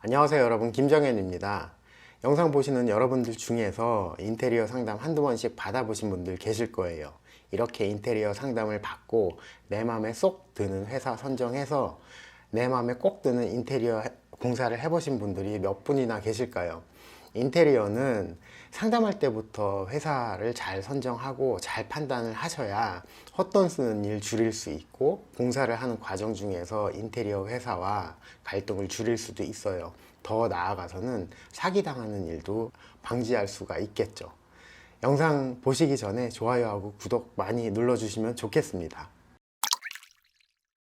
안녕하세요 여러분, 김정현입니다. 영상 보시는 여러분들 중에서 인테리어 상담 한두 번씩 받아보신 분들 계실 거예요. 이렇게 인테리어 상담을 받고 내 마음에 쏙 드는 회사 선정해서 내 마음에 꼭 드는 인테리어 공사를 해보신 분들이 몇 분이나 계실까요? 인테리어는 상담할 때부터 회사를 잘 선정하고 잘 판단을 하셔야 헛돈 쓰는 일 줄일 수 있고, 공사를 하는 과정 중에서 인테리어 회사와 갈등을 줄일 수도 있어요. 더 나아가서는 사기당하는 일도 방지할 수가 있겠죠. 영상 보시기 전에 좋아요하고 구독 많이 눌러주시면 좋겠습니다.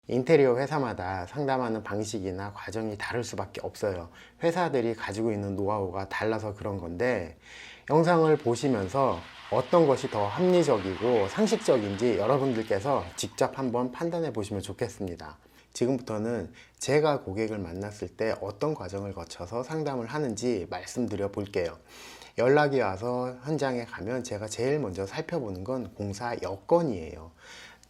인테리어 회사마다 상담하는 방식이나 과정이 다를 수밖에 없어요. 회사들이 가지고 있는 노하우가 달라서 그런 건데, 영상을 보시면서 어떤 것이 더 합리적이고 상식적인지 여러분들께서 직접 한번 판단해 보시면 좋겠습니다. 지금부터는 제가 고객을 만났을 때 어떤 과정을 거쳐서 상담을 하는지 말씀드려 볼게요. 연락이 와서 현장에 가면 제가 제일 먼저 살펴보는 건 공사 여건이에요.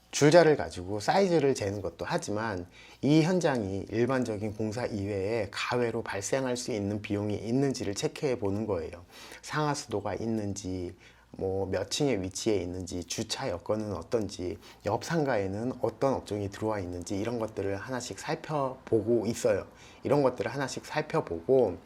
줄자를 가지고 사이즈를 재는 것도 하지만, 이 현장이 일반적인 공사 이외에 가외로 발생할 수 있는 비용이 있는지를 체크해 보는 거예요. 상하수도가 있는지, 몇 층의 위치에 있는지, 주차 여건은 어떤지, 옆 상가에는 어떤 업종이 들어와 있는지, 이런 것들을 하나씩 살펴보고 있어요. 이런 것들을 하나씩 살펴보고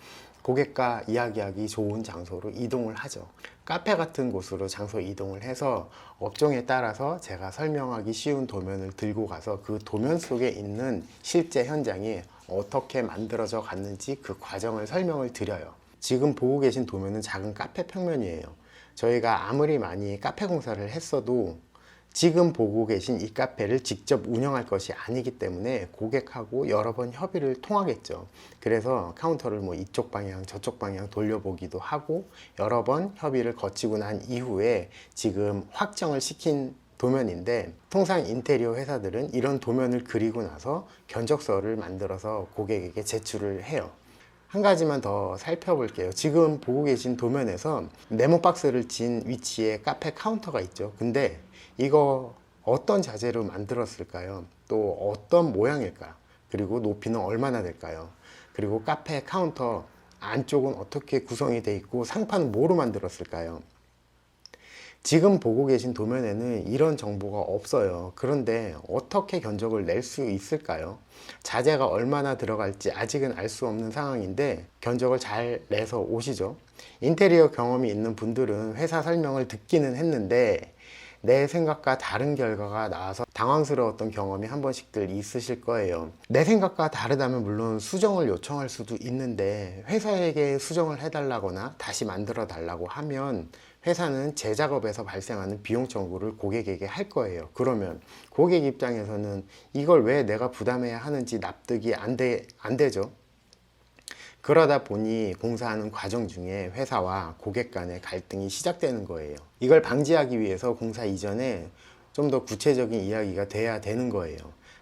고객과 이야기하기 좋은 장소로 이동을 하죠. 카페 같은 곳으로 장소 이동을 해서 업종에 따라서 제가 설명하기 쉬운 도면을 들고 가서 그 도면 속에 있는 실제 현장이 어떻게 만들어져 갔는지 그 과정을 설명을 드려요. 지금 보고 계신 도면은 작은 카페 평면이에요. 저희가 아무리 많이 카페 공사를 했어도 지금 보고 계신 이 카페를 직접 운영할 것이 아니기 때문에 고객하고 여러 번 협의를 통하겠죠. 그래서 카운터를 이쪽 방향 저쪽 방향 돌려보기도 하고 여러 번 협의를 거치고 난 이후에 지금 확정을 시킨 도면인데, 통상 인테리어 회사들은 이런 도면을 그리고 나서 견적서를 만들어서 고객에게 제출을 해요. 한 가지만 더 살펴볼게요. 지금 보고 계신 도면에서 네모 박스를 진 위치에 카페 카운터가 있죠. 근데 이거 어떤 자재로 만들었을까요? 또 어떤 모양일까요? 그리고 높이는 얼마나 될까요? 그리고 카페 카운터 안쪽은 어떻게 구성이 되어 있고 상판은 뭐로 만들었을까요? 지금 보고 계신 도면에는 이런 정보가 없어요. 그런데 어떻게 견적을 낼 수 있을까요? 자재가 얼마나 들어갈지 아직은 알 수 없는 상황인데 견적을 잘 내서 오시죠. 인테리어 경험이 있는 분들은 회사 설명을 듣기는 했는데 내 생각과 다른 결과가 나와서 당황스러웠던 경험이 한 번씩들 있으실 거예요. 내 생각과 다르다면 물론 수정을 요청할 수도 있는데, 회사에게 수정을 해달라거나 다시 만들어 달라고 하면 회사는 제작업에서 발생하는 비용 청구를 고객에게 할 거예요. 그러면 고객 입장에서는 이걸 왜 내가 부담해야 하는지 납득이 안 되죠. 그러다 보니 공사하는 과정 중에 회사와 고객 간의 갈등이 시작되는 거예요. 이걸 방지하기 위해서 공사 이전에 좀 더 구체적인 이야기가 돼야 되는 거예요.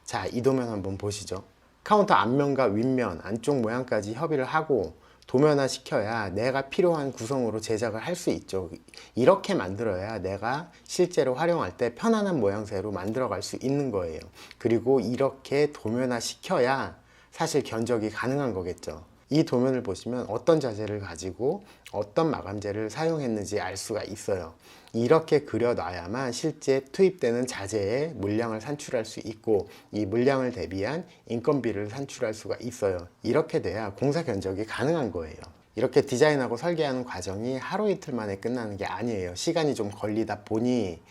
자, 이 도면 한번 보시죠. 카운터 앞면과 윗면, 안쪽 모양까지 협의를 하고 도면화 시켜야 내가 필요한 구성으로 제작을 할 수 있죠. 이렇게 만들어야 내가 실제로 활용할 때 편안한 모양새로 만들어 갈 수 있는 거예요. 그리고 이렇게 도면화 시켜야 사실 견적이 가능한 거겠죠. 이 도면을 보시면 어떤 자재를 가지고 어떤 마감재를 사용했는지 알 수가 있어요. 이렇게 그려놔야만 실제 투입되는 자재의 물량을 산출할 수 있고, 이 물량을 대비한 인건비를 산출할 수가 있어요. 이렇게 돼야 공사 견적이 가능한 거예요. 이렇게 디자인하고 설계하는 과정이 하루 이틀 만에 끝나는 게 아니에요. 시간이 좀 걸리다 보니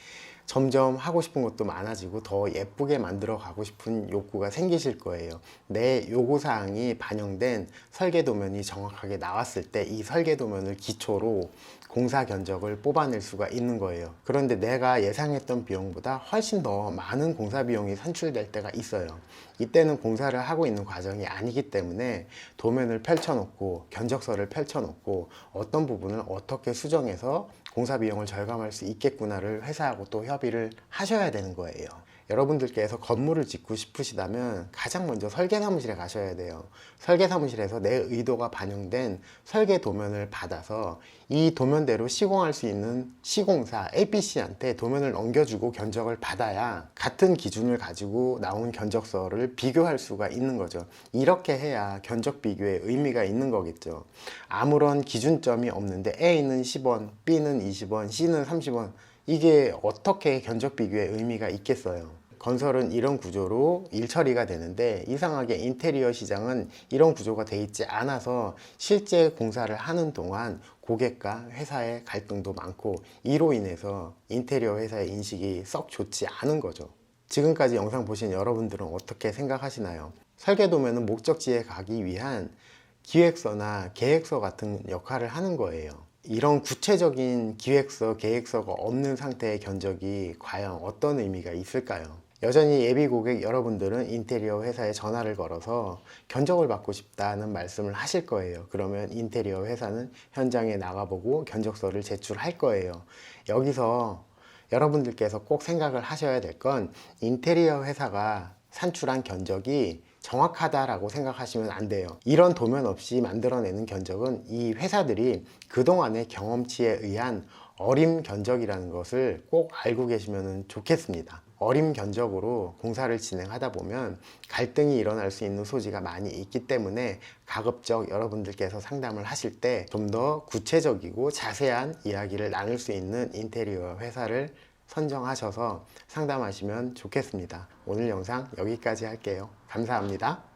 점점 하고 싶은 것도 많아지고 더 예쁘게 만들어 가고 싶은 욕구가 생기실 거예요. 내 요구사항이 반영된 설계 도면이 정확하게 나왔을 때 이 설계 도면을 기초로 공사 견적을 뽑아낼 수가 있는 거예요. 그런데 내가 예상했던 비용보다 훨씬 더 많은 공사 비용이 산출될 때가 있어요. 이때는 공사를 하고 있는 과정이 아니기 때문에 도면을 펼쳐놓고 견적서를 펼쳐놓고 어떤 부분을 어떻게 수정해서 공사 비용을 절감할 수 있겠구나를 회사하고 또 협의를 하셔야 되는 거예요. 여러분들께서 건물을 짓고 싶으시다면 가장 먼저 설계사무실에 가셔야 돼요. 설계사무실에서 내 의도가 반영된 설계 도면을 받아서 이 도면대로 시공할 수 있는 시공사 APC한테 도면을 넘겨주고 견적을 받아야 같은 기준을 가지고 나온 견적서를 비교할 수가 있는 거죠. 이렇게 해야 견적 비교에 의미가 있는 거겠죠. 아무런 기준점이 없는데 A는 10원, B는 20원, C는 30원, 이게 어떻게 견적 비교에 의미가 있겠어요? 건설은 이런 구조로 일 처리가 되는데 이상하게 인테리어 시장은 이런 구조가 돼 있지 않아서 실제 공사를 하는 동안 고객과 회사의 갈등도 많고, 이로 인해서 인테리어 회사의 인식이 썩 좋지 않은 거죠. 지금까지 영상 보신 여러분들은 어떻게 생각하시나요? 설계도면은 목적지에 가기 위한 기획서나 계획서 같은 역할을 하는 거예요. 이런 구체적인 기획서, 계획서가 없는 상태의 견적이 과연 어떤 의미가 있을까요? 여전히 예비 고객 여러분들은 인테리어 회사에 전화를 걸어서 견적을 받고 싶다는 말씀을 하실 거예요. 그러면 인테리어 회사는 현장에 나가보고 견적서를 제출할 거예요. 여기서 여러분들께서 꼭 생각을 하셔야 될 건, 인테리어 회사가 산출한 견적이 정확하다라고 생각하시면 안 돼요. 이런 도면 없이 만들어내는 견적은 이 회사들이 그동안의 경험치에 의한 어림 견적이라는 것을 꼭 알고 계시면 좋겠습니다. 어림 견적으로 공사를 진행하다 보면 갈등이 일어날 수 있는 소지가 많이 있기 때문에 가급적 여러분들께서 상담을 하실 때 좀 더 구체적이고 자세한 이야기를 나눌 수 있는 인테리어 회사를 선정하셔서 상담하시면 좋겠습니다. 오늘 영상 여기까지 할게요. 감사합니다.